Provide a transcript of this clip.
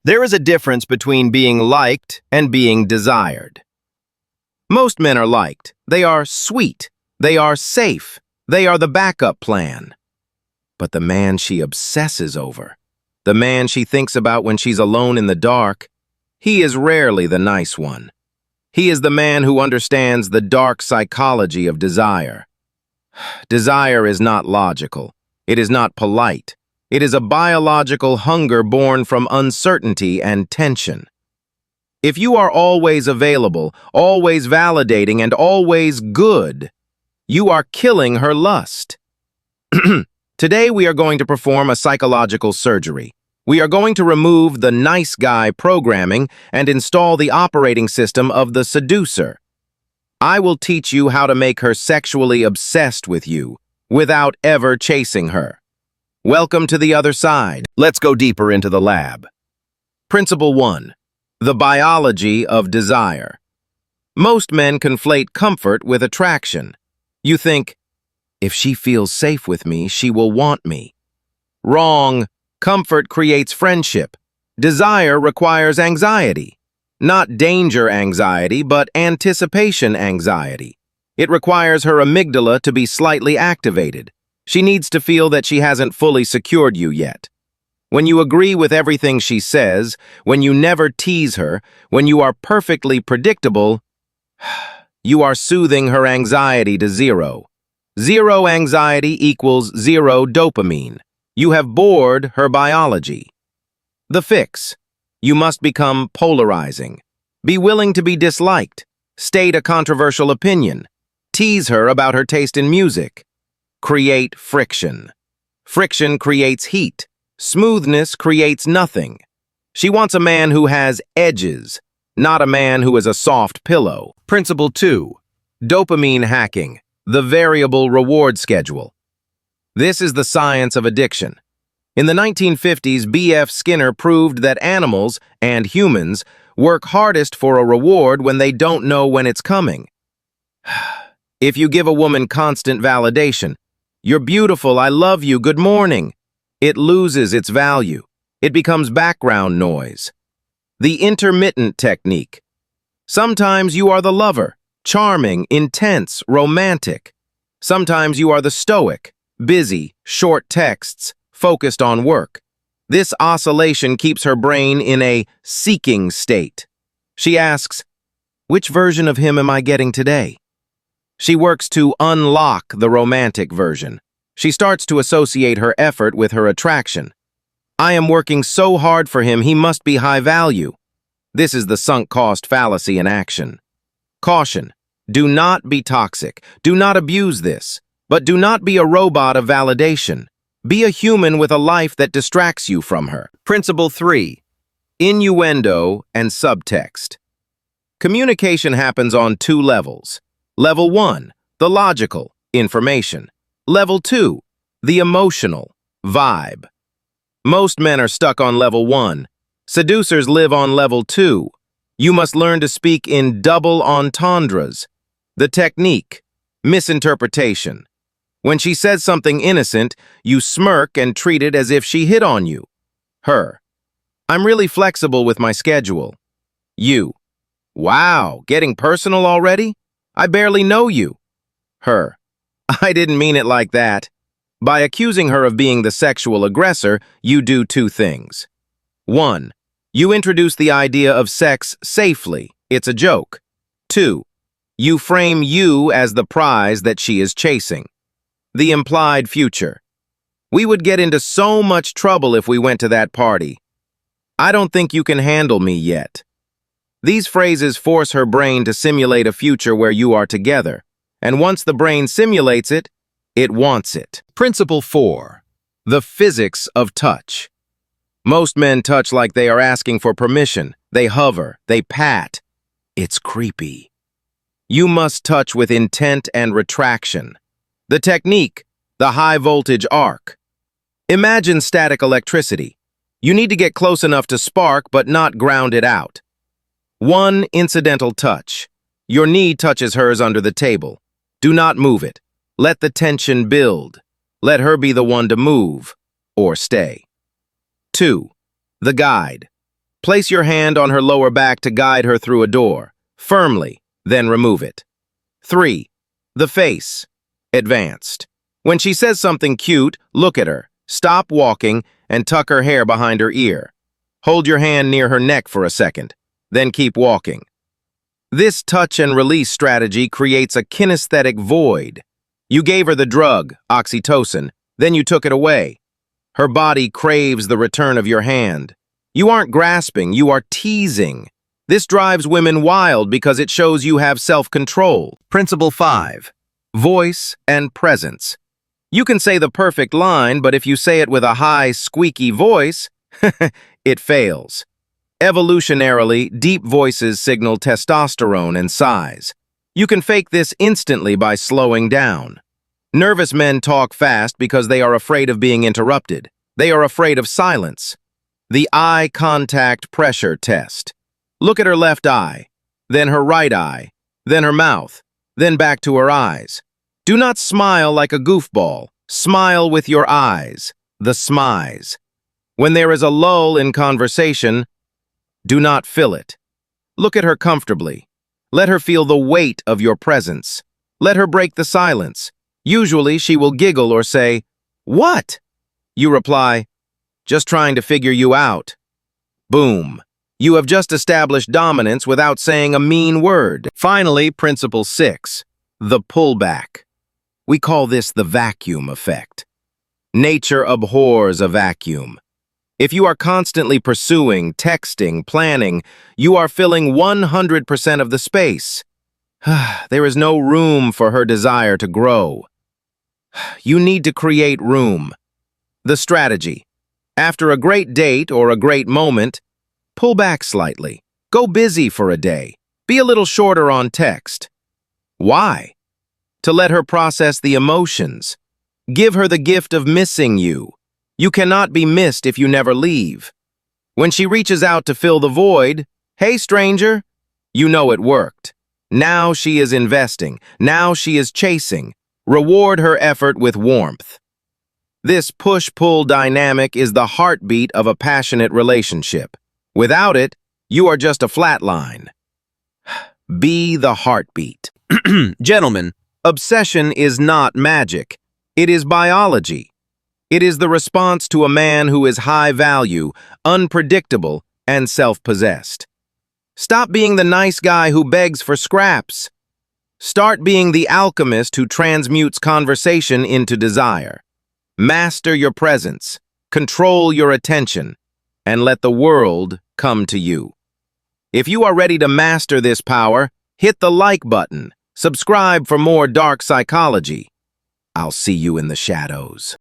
There is a difference between being liked and being desired. Most men are liked. They are sweet. They are safe. They are the backup plan. But the man she obsesses over, the man she thinks about when she's alone in the dark, he is rarely the nice one. He is the man who understands the dark psychology of desire. Desire is not logical. It is not polite. It is a biological hunger born from uncertainty and tension. If you are always available, always validating, and always good, you are killing her lust. Today we are going to perform a psychological surgery. We are going to remove the nice guy programming and install the operating system of the seducer. I will teach you how to make her sexually obsessed with you without ever chasing her. Welcome to the other side. Let's go deeper into the lab. Principle 1. The biology of desire. Most men conflate comfort with attraction. You think, if she feels safe with me, she will want me. Wrong. Comfort creates friendship. Desire requires anxiety. Not danger anxiety, but anticipation anxiety. It requires her amygdala to be slightly activated. She needs to feel that she hasn't fully secured you yet. When you agree with everything she says, when you never tease her, when you are perfectly predictable, you are soothing her anxiety to zero. Zero anxiety equals zero dopamine. You have bored her biology. The fix. You must become polarizing. Be willing to be disliked. State a controversial opinion. Tease her about her taste in music. Create friction. Friction creates heat. Smoothness creates nothing. She wants a man who has edges, not a man who is a soft pillow. Principle 2. Dopamine hacking, the variable reward schedule. This is the science of addiction. In the 1950s, B.F. Skinner proved that animals and humans work hardest for a reward when they don't know when it's coming. If you give a woman constant validation, "You're beautiful, I love you, good morning," it loses its value. It becomes background noise. The intermittent technique. Sometimes you are the lover, charming, intense, romantic. Sometimes you are the stoic, busy, short texts, focused on work. This oscillation keeps her brain in a seeking state. She asks, "Which version of him am I getting today?" She works to unlock the romantic version. She starts to associate her effort with her attraction. "I am working so hard for him, he must be high value." This is the sunk cost fallacy in action. Caution. Do not be toxic. Do not abuse this. But do not be a robot of validation. Be a human with a life that distracts you from her. Principle 3. Innuendo and subtext. Communication happens on two levels. Level 1, the logical, information. Level 2, the emotional, vibe. Most men are stuck on level 1. Seducers live on level 2. You must learn to speak in double entendres. The technique, misinterpretation. When she says something innocent, you smirk and treat it as if she hit on you. Her. "I'm really flexible with my schedule." You. "Wow, getting personal already? I barely know you." Her. "I didn't mean it like that." By accusing her of being the sexual aggressor, you do two things. 1. You introduce the idea of sex safely. It's a joke. 2. You frame you as the prize that she is chasing. The implied future. "We would get into so much trouble if we went to that party." "I don't think you can handle me yet." These phrases force her brain to simulate a future where you are together. And once the brain simulates it, it wants it. Principle 4. The physics of touch. Most men touch like they are asking for permission. They hover, they pat. It's creepy. You must touch with intent and retraction. The technique, the high-voltage arc. Imagine static electricity. You need to get close enough to spark but not ground it out. One incidental touch. Your knee touches hers under the table. Do not move it. Let the tension build. Let her be the one to move or stay. 2. The guide. Place your hand on her lower back to guide her through a door. Firmly, then remove it. 3. The face. Advanced. When she says something cute, look at her. Stop walking and tuck her hair behind her ear. Hold your hand near her neck for a second, then keep walking. This touch and release strategy creates a kinesthetic void. You gave her the drug, oxytocin, then you took it away. Her body craves the return of your hand. You aren't grasping, you are teasing. This drives women wild because it shows you have self-control. Principle 5. Voice and presence. You can say the perfect line, but if you say it with a high, squeaky voice, it fails. Evolutionarily, deep voices signal testosterone and size. You can fake this instantly by slowing down. Nervous men talk fast because they are afraid of being interrupted. They are afraid of silence. The eye contact pressure test. Look at her left eye, then her right eye, then her mouth, then back to her eyes. Do not smile like a goofball. Smile with your eyes, the smize. When there is a lull in conversation, do not fill it. Look at her comfortably. Let her feel the weight of your presence. Let her break the silence. Usually she will giggle or say, "What?" You reply, "Just trying to figure you out." Boom. You have just established dominance without saying a mean word. Finally, principle 6, the pullback. We call this the vacuum effect. Nature abhors a vacuum. If you are constantly pursuing, texting, planning, you are filling 100% of the space. There is no room for her desire to grow. You need to create room. The strategy. After a great date or a great moment, pull back slightly. Go busy for a day. Be a little shorter on text. Why? To let her process the emotions. Give her the gift of missing you. You cannot be missed if you never leave. When she reaches out to fill the void, "Hey, stranger," you know it worked. Now she is investing. Now she is chasing. Reward her effort with warmth. This push-pull dynamic is the heartbeat of a passionate relationship. Without it, you are just a flat line. Be the heartbeat. Gentlemen, obsession is not magic. It is biology. It is the response to a man who is high value, unpredictable, and self-possessed. Stop being the nice guy who begs for scraps. Start being the alchemist who transmutes conversation into desire. Master your presence, control your attention, and let the world come to you. If you are ready to master this power, hit the like button. Subscribe for more dark psychology. I'll see you in the shadows.